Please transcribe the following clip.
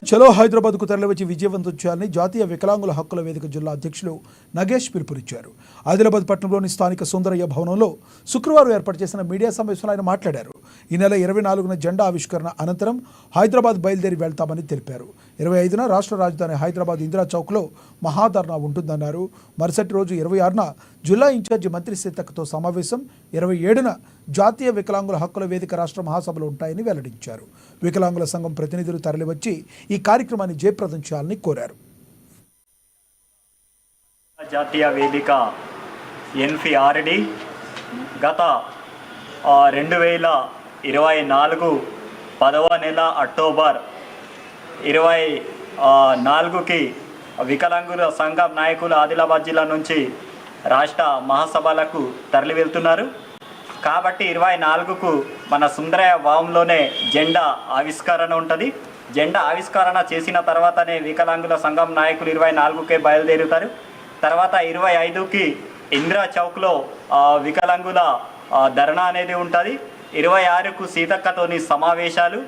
చలో హైదరాబాద్కు తరలివచ్చి విజయవంతం చేయాలని జాతీయ వికలాంగుల హక్కుల వేదిక జిల్లా అధ్యక్షులు నగేష్ పిలుపునిచ్చారు. ఆదిలాబాద్ పట్టణంలోని స్థానిక సుందరయ్య భవనంలో శుక్రవారం ఏర్పాటు చేసిన మీడియా సమావేశంలో ఆయన మాట్లాడారు. ఈ నెల 24న జెండా ఆవిష్కరణ అనంతరం హైదరాబాద్ బయలుదేరి వెళ్తామని తెలిపారు. 25న రాష్ట్ర రాజధాని హైదరాబాద్ ఇందిరా చౌక్లో మహాధర్నా ఉంటుందన్నారు. మరుసటి రోజు 26న జిల్లా ఇన్ఛార్జి మంత్రి సీతక్కతో సమావేశం, 27న జాతీయ వికలాంగుల హక్కుల వేదిక రాష్ట్ర మహాసభలు ఉంటాయని వెల్లడించారు. వికలాంగుల సంఘం ప్రతినిధులు తరలివచ్చి ఈ కార్యక్రమాన్ని జయప్రదం చేయాలని కోరారు. జాతీయ వేదిక ఎన్ఫిఆర్డి గత 2024 10వ నెల అక్టోబర్ 24కి వికలాంగుల సంఘం నాయకులు ఆదిలాబాద్ జిల్లా నుంచి రాష్ట్ర మహాసభలకు తరలి వెళ్తున్నారు. కాబట్టి 24కు మన సుందరయ్య భవనంలోనే జెండా ఆవిష్కరణ ఉంటుంది. జెండా ఆవిష్కరణ చేసిన తర్వాతనే వికలాంగుల సంఘం నాయకులు 24కే బయలుదేరుతారు. తర్వాత 25కి ఇందిరా చౌక్లో వికలాంగుల ధర్నా అనేది ఉంటుంది. 26కు సీతక్కతోని సమావేశాలు,